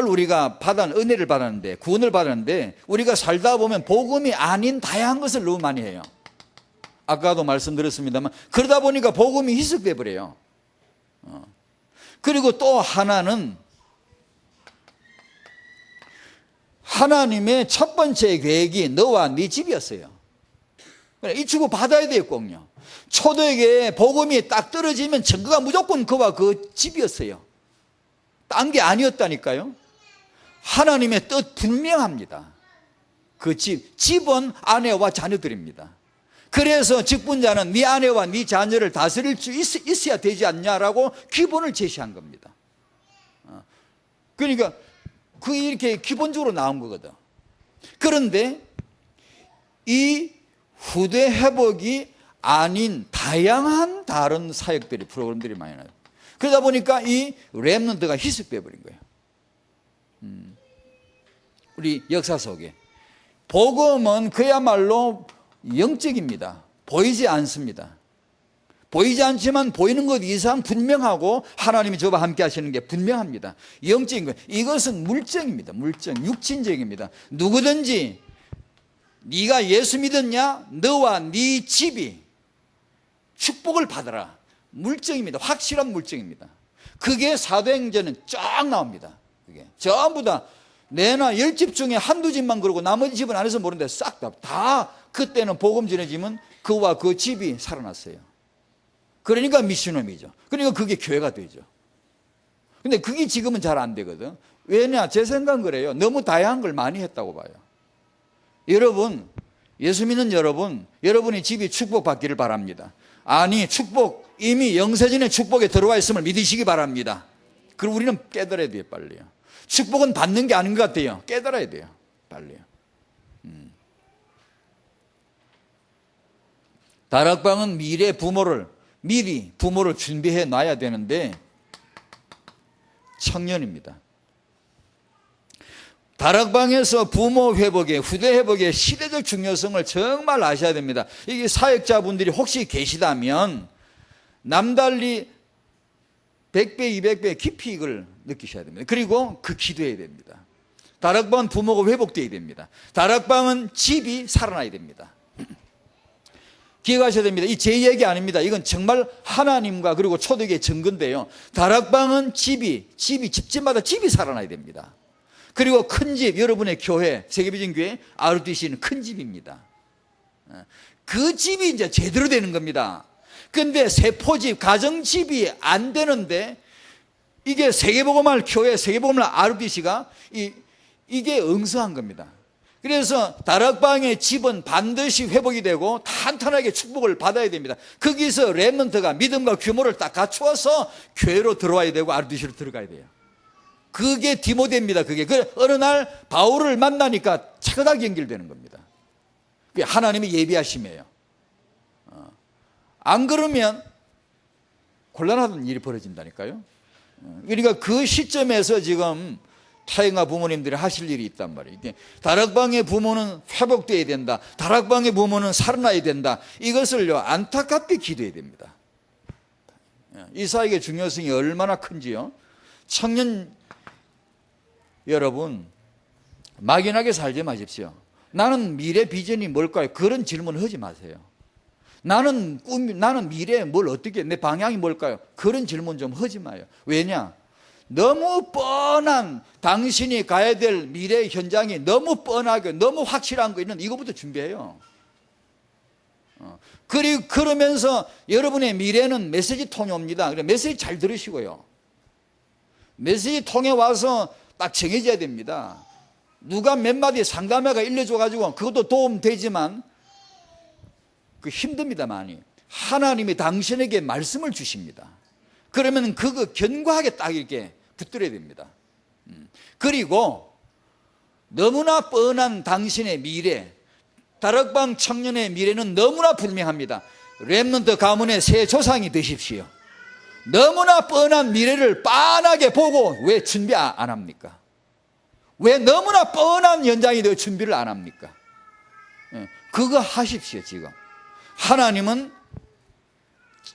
우리가 은혜를 받았는데, 구원을 받았는데, 우리가 살다 보면 복음이 아닌 다양한 것을 너무 많이 해요. 아까도 말씀드렸습니다만, 그러다 보니까 복음이 희석돼 버려요. 그리고 또 하나는 하나님의 첫 번째 계획이 너와 네 집이었어요. 이 축복 받아야 돼요, 꼭요. 초대에게 복음이 딱 떨어지면 증거가 무조건 그와 그 집이었어요. 딴 게 아니었다니까요. 하나님의 뜻 분명합니다. 그 집은 아내와 자녀들입니다. 그래서 직분자는 네 아내와 네 자녀를 다스릴 수 있어야 되지 않냐라고 기본을 제시한 겁니다. 그러니까 그 이렇게 기본적으로 나온 거거든. 그런데 이 후대 회복이 아닌 다양한 다른 사역들이 프로그램들이 많이 나요. 그러다 보니까 이 렘넌트가 희석돼 버린 거예요. 우리 역사 속에 복음은 그야말로 영적입니다. 보이지 않습니다. 보이지 않지만 보이는 것 이상 분명하고 하나님이 저와 함께 하시는 게 분명합니다. 영적인 거예요. 이것은 물정입니다. 물정, 육신적입니다. 누구든지 네가 예수 믿었냐? 너와 네 집이 축복을 받아라. 물정입니다. 확실한 물정입니다. 그게 사도행전은 쫙 나옵니다. 그게 전부 다 내나 10집 중에 한두 집만 그러고 나머지 집은 안 해서 모르는데 싹 다 그때는 복음 전해지면 그와 그 집이 살아났어요. 그러니까 미션홈이죠. 그러니까 그게 교회가 되죠. 근데 그게 지금은 잘 안 되거든. 왜냐? 제 생각은 그래요. 너무 다양한 걸 많이 했다고 봐요. 여러분, 예수 믿는 여러분, 여러분의 집이 축복받기를 바랍니다. 아니, 축복, 이미 영세전의 축복에 들어와 있음을 믿으시기 바랍니다. 그리고 우리는 깨달아야 돼요, 빨리요. 축복은 받는 게 아닌 것 같아요. 깨달아야 돼요, 빨리요. 다락방은 미리 부모를 준비해 놔야 되는데 청년입니다. 다락방에서 부모 회복의, 후대 회복의 시대적 중요성을 정말 아셔야 됩니다. 이게 사역자분들이 혹시 계시다면 남달리 100배, 200배 깊이 이걸 느끼셔야 됩니다. 그리고 그 기도해야 됩니다. 다락방은 부모가 회복되어야 됩니다. 다락방은 집이 살아나야 됩니다. 기억하셔야 됩니다. 이 제 얘기 아닙니다. 이건 정말 하나님과 그리고 초대교회의 증거인데요. 다락방은 집집마다 집이 살아나야 됩니다. 그리고 큰 집, 여러분의 교회, 세계비전교회, RDC는 큰 집입니다. 그 집이 이제 제대로 되는 겁니다. 근데 세포집, 가정집이 안 되는데 이게 세계복음할 교회, 세계복음할 RDC가 이게 응성한 겁니다. 그래서 다락방의 집은 반드시 회복이 되고 탄탄하게 축복을 받아야 됩니다. 거기서 렘넌트가 믿음과 규모를 딱 갖추어서 교회로 들어와야 되고 RDC로 들어가야 돼요. 그게 디모데입니다. 그게 어느 날 바울을 만나니까 차근하게 연결되는 겁니다. 그게 하나님의 예비하심이에요. 안 그러면 곤란한 일이 벌어진다니까요. 그러니까 그 시점에서 지금 타인과 부모님들이 하실 일이 있단 말이에요. 다락방의 부모는 회복되어야 된다. 다락방의 부모는 살아나야 된다. 이것을요, 안타깝게 기도해야 됩니다. 이 사역의 중요성이 얼마나 큰지요. 청년 여러분, 막연하게 살지 마십시오. 나는 미래 비전이 뭘까요? 그런 질문을 하지 마세요. 나는 미래에 뭘 어떻게, 내 방향이 뭘까요? 그런 질문 좀 하지 마요. 왜냐? 너무 뻔한 당신이 가야 될 미래 현장이 너무 뻔하게 너무 확실한 거 있는 이거부터 준비해요. 그리고 그러면서 여러분의 미래는 메시지 통해 옵니다. 그래 메시지 잘 들으시고요. 메시지 통해 와서 딱 정해져야 됩니다. 누가 몇 마디 상담회가 일러줘가지고 그것도 도움 되지만 그 힘듭니다, 많이. 하나님이 당신에게 말씀을 주십니다. 그러면 그거 견고하게 딱 이렇게 붙들어야 됩니다. 그리고 너무나 뻔한 당신의 미래, 다락방 청년의 미래는 너무나 분명합니다. 렘넌트 가문의 새 조상이 되십시오. 너무나 뻔한 미래를 빤하게 보고 왜 준비 안 합니까? 왜 너무나 뻔한 연장이 되어 준비를 안 합니까? 그거 하십시오, 지금. 하나님은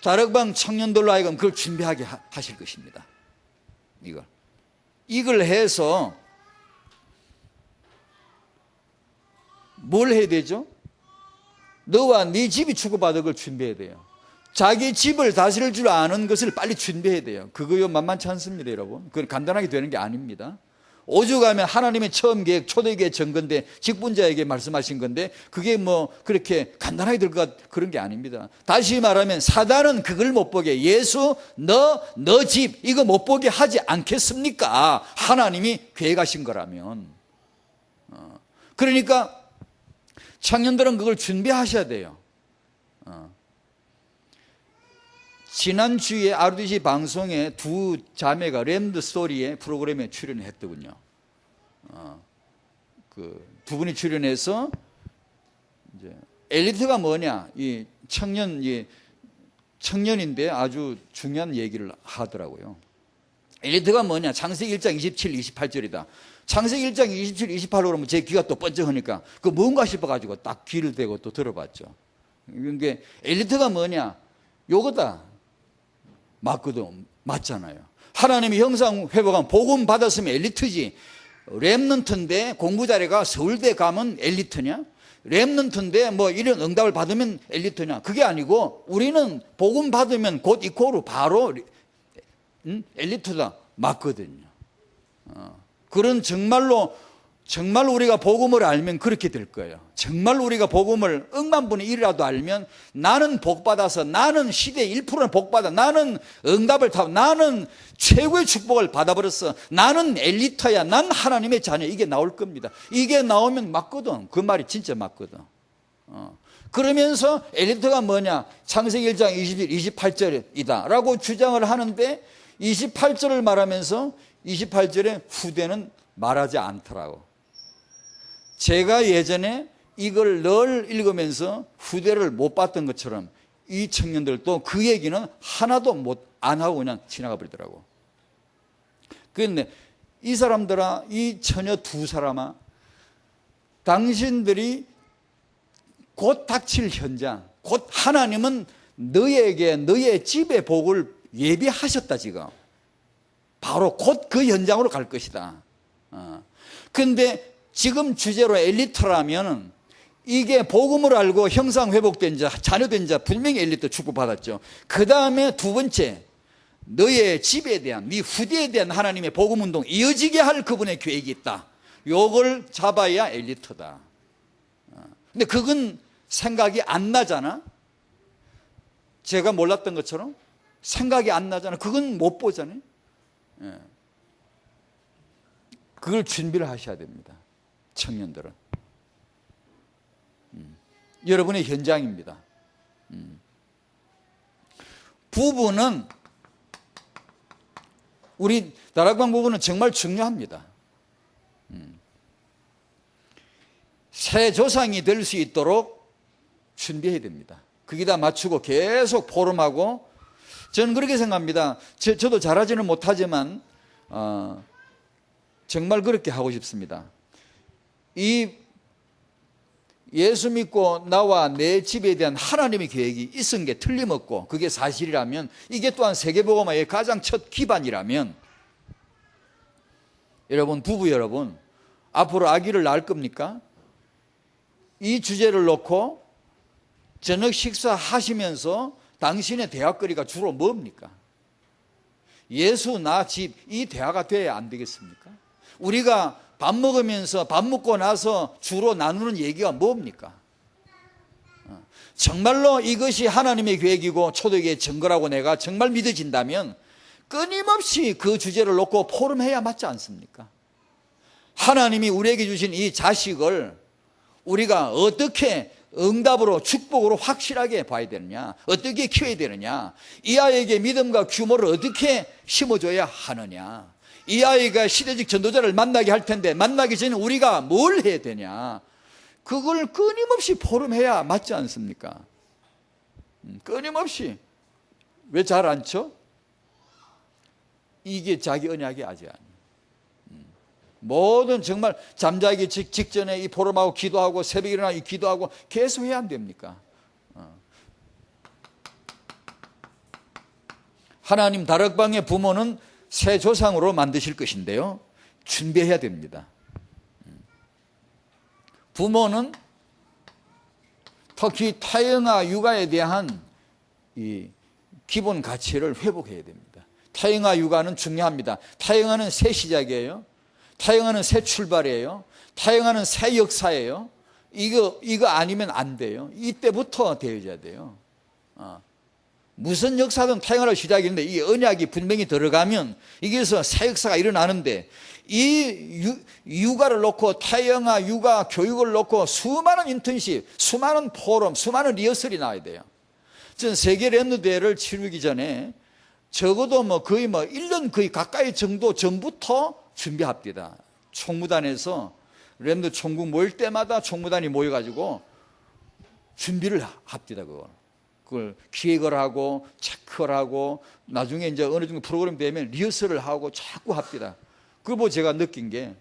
다락방 청년들로 하여금 그걸 준비하게 하실 것입니다. 이걸 해서 뭘 해야 되죠? 너와 네 집이 축복받을 걸 준비해야 돼요. 자기 집을 다스릴 줄 아는 것을 빨리 준비해야 돼요. 그거요 만만치 않습니다, 여러분. 그건 간단하게 되는 게 아닙니다. 오죽하면 하나님의 처음 계획, 초대교회 정건데 직분자에게 말씀하신 건데 그게 뭐 그렇게 간단하게 될 것 같 그런 게 아닙니다. 다시 말하면 사단은 그걸 못 보게 예수 너 집 이거 못 보게 하지 않겠습니까? 하나님이 계획하신 거라면. 그러니까 청년들은 그걸 준비하셔야 돼요. 지난주에 RDC 방송에 두 자매가 램드 스토리의 프로그램에 출연했더군요. 그 두 분이 출연해서 이제 엘리트가 뭐냐, 이 청년인데 아주 중요한 얘기를 하더라고요. 엘리트가 뭐냐, 창세기 1장 27, 28절이다. 창세기 1장 27, 28로 그러면 제 귀가 또 번쩍하니까 그 뭔가 싶어가지고 딱 귀를 대고 또 들어봤죠. 그게 엘리트가 뭐냐, 요거다. 맞거든. 맞잖아요. 하나님이 형상 회복한 복음 받았으면 엘리트지. 랩넌트인데 공부 잘해가 서울대 가면 엘리트냐? 랩넌트인데 뭐 이런 응답을 받으면 엘리트냐? 그게 아니고 우리는 복음 받으면 곧 이코로 바로 엘리트다. 맞거든요. 그런 정말로 우리가 복음을 알면 그렇게 될 거예요. 정말 우리가 복음을 억만 분의 1이라도 알면 나는 복받아서 나는 시대의 1%는 복받아 나는 응답을 타고 나는 최고의 축복을 받아버렸어. 나는 엘리트야. 난 하나님의 자녀. 이게 나올 겁니다. 이게 나오면 맞거든. 그 말이 진짜 맞거든. 그러면서 엘리트가 뭐냐? 창세기 1장 21, 28절이다 라고 주장을 하는데 28절을 말하면서 28절에 후대는 말하지 않더라고. 제가 예전에 이걸 늘 읽으면서 후대를 못 봤던 것처럼 이 청년들도 그 얘기는 하나도 안 하고 그냥 지나가 버리더라고. 그런데 이 사람들아, 이 처녀 두 사람아, 당신들이 곧 닥칠 현장, 곧 하나님은 너에게 너의 집의 복을 예비하셨다 지금. 바로 곧 그 현장으로 갈 것이다. 그런데 지금 주제로 엘리트라면 이게 복음을 알고 형상 회복된 자, 자녀된 자 분명히 엘리트 축복받았죠. 그 다음에 두 번째, 너의 집에 대한, 네 후대에 대한 하나님의 복음 운동 이어지게 할 그분의 계획이 있다. 요걸 잡아야 엘리트다. 근데 그건 생각이 안 나잖아. 제가 몰랐던 것처럼 생각이 안 나잖아. 그건 못 보잖아요. 그걸 준비를 하셔야 됩니다. 청년들은. 여러분의 현장입니다. 부부는, 우리 다락방 부부는 정말 중요합니다. 새 조상이 될 수 있도록 준비해야 됩니다. 거기다 맞추고 계속 포럼하고, 저는 그렇게 생각합니다. 저도 잘하지는 못하지만 정말 그렇게 하고 싶습니다. 이 예수 믿고 나와 내 집에 대한 하나님의 계획이 있은 게 틀림없고 그게 사실이라면, 이게 또한 세계복음화의 가장 첫 기반이라면, 여러분, 부부 여러분, 앞으로 아기를 낳을 겁니까? 이 주제를 놓고 저녁 식사하시면서 당신의 대화거리가 주로 뭡니까? 예수, 나, 집, 이 대화가 돼야 안 되겠습니까? 우리가 밥 먹으면서, 밥 먹고 나서 주로 나누는 얘기가 뭡니까? 정말로 이것이 하나님의 계획이고 초대교회의 증거라고 내가 정말 믿어진다면 끊임없이 그 주제를 놓고 포럼해야 맞지 않습니까? 하나님이 우리에게 주신 이 자식을 우리가 어떻게 응답으로, 축복으로 확실하게 봐야 되느냐, 어떻게 키워야 되느냐, 이 아이에게 믿음과 규모를 어떻게 심어줘야 하느냐, 이 아이가 시대적 전도자를 만나게 할 텐데 만나기 전에 우리가 뭘 해야 되냐, 그걸 끊임없이 포럼해야 맞지 않습니까? 끊임없이. 왜 잘 안 쳐? 이게 자기 언약이 아직 아니에요. 모든 정말 잠자기 직전에 이 포럼하고 기도하고 새벽에 일어나 이 기도하고 계속 해야 안 됩니까? 하나님 다락방의 부모는 새 조상으로 만드실 것인데요, 준비해야 됩니다. 부모는 특히 타영아 육아에 대한 이 기본 가치를 회복해야 됩니다. 타영아 육아는 중요합니다. 타영아는 새 시작이에요. 타영하는 새 출발이에요. 타영하는 새 역사예요. 이거 아니면 안 돼요. 이때부터 되어져야 돼요. 무슨 역사든 타영하라고 시작했는데 이 언약이 분명히 들어가면 이게서 새 역사가 일어나는데 이 육아를 놓고 타영아 육아 교육을 놓고 수많은 인턴십, 수많은 포럼, 수많은 리허설이 나와야 돼요. 전 세계 랩너 대회를 치르기 전에 적어도 거의 1년 거의 가까이 정도 전부터 준비합니다. 총무단에서 랩너 총국 모일 때마다 총무단이 모여가지고 준비를 합니다. 그걸 기획을 하고 체크를 하고 나중에 이제 어느 정도 프로그램 되면 리허설을 하고 자꾸 합니다. 그거 보고 제가 느낀 게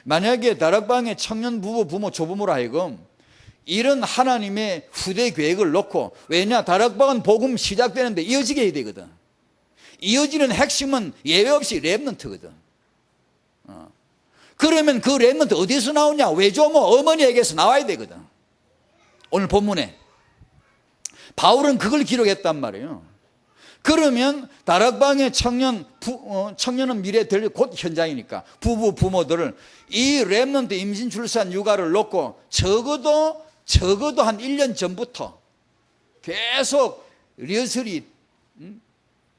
만약에 다락방의 청년 부부, 부모, 조부모로 하여금 이런 하나님의 후대 계획을 놓고 왜냐 다락방은 복음 시작되는데 이어지게 해야 되거든. 이어지는 핵심은 예외 없이 랩넌트거든. 그러면 그 랩넌트 어디서 나오냐? 외조모 어머니에게서 나와야 되거든. 오늘 본문에 바울은 그걸 기록했단 말이에요. 그러면 다락방의 청년은 미래 될 곧 현장이니까 부부 부모들을 이 랩넌트 임신 출산 육아를 놓고 적어도 한 1년 전부터 계속 리허설이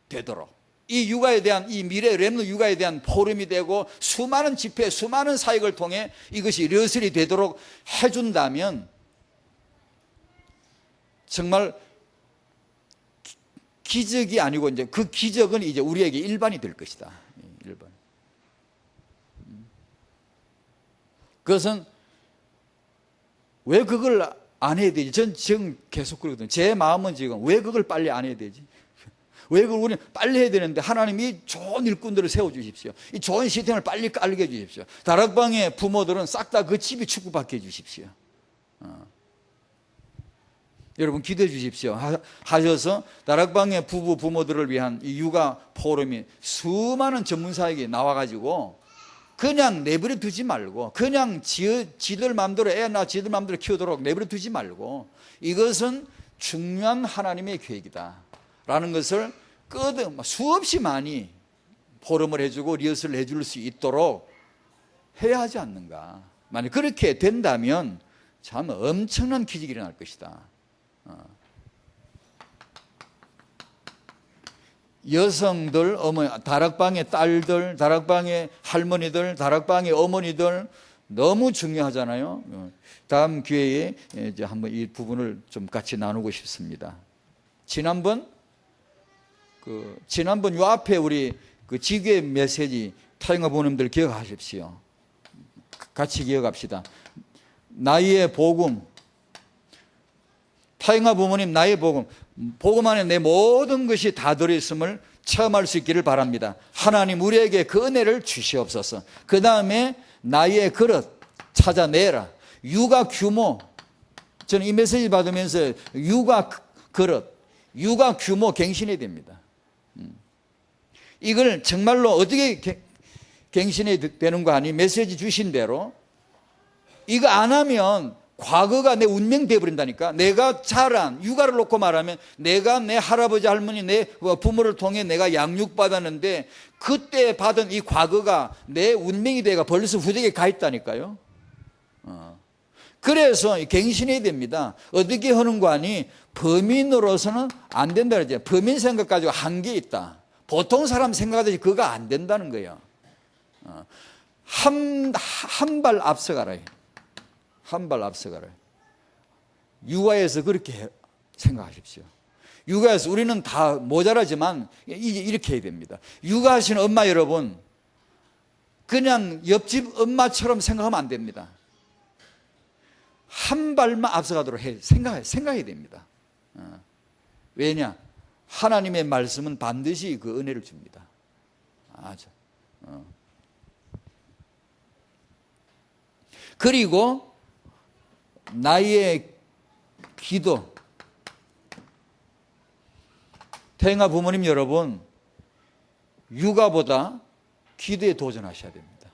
되도록 이 육아에 대한 이 미래 랩넌트 육아에 대한 포럼이 되고 수많은 집회 수많은 사역을 통해 이것이 리허설이 되도록 해준다면 정말 기적이 아니고 이제 그 기적은 이제 우리에게 일반이 될 것이다. 일반. 그것은 왜 그걸 안 해야 되지? 전 지금 계속 그러거든요. 제 마음은 지금 왜 그걸 빨리 안 해야 되지? 왜 그걸 우리는 빨리 해야 되는데 하나님이 좋은 일꾼들을 세워주십시오. 이 좋은 시스템을 빨리 깔게 해주십시오. 다락방의 부모들은 싹 다 그 집이 축복받게 해주십시오. 여러분 기도해 주십시오. 하셔서 다락방의 부부 부모들을 위한 이 육아 포럼이 수많은 전문사에게 나와가지고 그냥 내버려 두지 말고 그냥 지들 마음대로 애 낳아 지들 마음대로 키우도록 내버려 두지 말고 이것은 중요한 하나님의 계획이다 라는 것을 수없이 많이 포럼을 해주고 리허설을 해줄 수 있도록 해야 하지 않는가. 만약 그렇게 된다면 참 엄청난 기적이 일어날 것이다. 여성들, 다락방의 딸들, 다락방의 할머니들, 다락방의 어머니들 너무 중요하잖아요. 다음 기회에 이제 한번 이 부분을 좀 같이 나누고 싶습니다. 지난번 요 앞에 우리 그 지교의 메시지 타영아 부모님들 기억하십시오. 같이 기억합시다. 나의 복음. 타영아 부모님 나의 복음. 복음 안에 내 모든 것이 다 들어있음을 체험할 수 있기를 바랍니다. 하나님 우리에게 그 은혜를 주시옵소서. 그 다음에 나의 그릇 찾아내라. 육아 규모. 저는 이 메시지 받으면서 육아 그릇, 육아 규모 갱신해야 됩니다. 이걸 정말로 어떻게 갱신해야 되는 거 아니? 메시지 주신 대로 이거 안 하면 과거가 내 운명 되어버린다니까. 내가 자란 육아를 놓고 말하면 내가 내 할아버지 할머니 내 부모를 통해 내가 양육받았는데 그때 받은 이 과거가 내 운명이 돼가 벌써 후대에 가 있다니까요. 그래서 갱신해야 됩니다. 어떻게 하는 거 아니? 범인으로서는 안 된다 그러죠. 범인 생각 가지고 한계 있다. 보통 사람 생각하듯이 그거 안 된다는 거예요. 한 발 앞서가라. 한 발 앞서가라. 육아에서 그렇게 생각하십시오. 육아에서 우리는 다 모자라지만 이렇게 해야 됩니다. 육아하시는 엄마 여러분, 그냥 옆집 엄마처럼 생각하면 안 됩니다. 한 발만 앞서가도록 생각해야 됩니다. 왜냐? 하나님의 말씀은 반드시 그 은혜를 줍니다. 그리고 나의 기도. 태영아 부모님 여러분, 육아보다 기도에 도전하셔야 됩니다.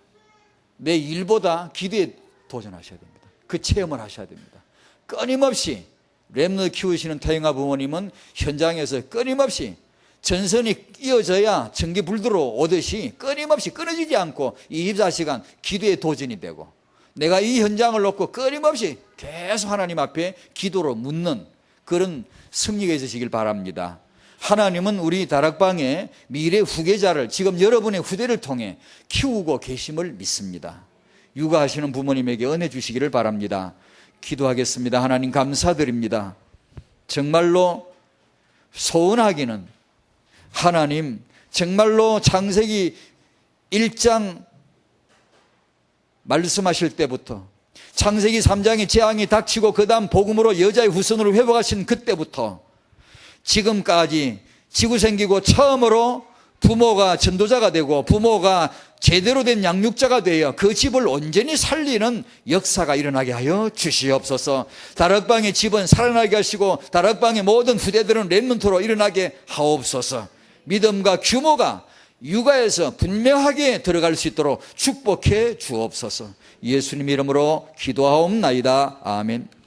내 일보다 기도에 도전하셔야 됩니다. 그 체험을 하셔야 됩니다. 끊임없이 랩너 키우시는 태영아 부모님은 현장에서 끊임없이 전선이 이어져야 전기 불 들어오듯이 끊임없이 끊어지지 않고 24시간 기도의 도전이 되고, 내가 이 현장을 놓고 끊임없이 계속 하나님 앞에 기도로 묻는 그런 승리가 있으시길 바랍니다. 하나님은 우리 다락방의 미래 후계자를 지금 여러분의 후대를 통해 키우고 계심을 믿습니다. 육아하시는 부모님에게 은혜 주시기를 바랍니다. 기도하겠습니다. 하나님 감사드립니다. 정말로 소원하기는 하나님, 정말로 창세기 1장 말씀하실 때부터, 창세기 3장의 재앙이 닥치고 그 다음 복음으로 여자의 후손으로 회복하신 그때부터 지금까지 지구 생기고 처음으로 부모가 전도자가 되고 부모가 제대로 된 양육자가 되어 그 집을 온전히 살리는 역사가 일어나게 하여 주시옵소서. 다락방의 집은 살아나게 하시고 다락방의 모든 후대들은 렘넌트로 일어나게 하옵소서. 믿음과 규모가 육아에서 분명하게 들어갈 수 있도록 축복해 주옵소서. 예수님 이름으로 기도하옵나이다. 아멘.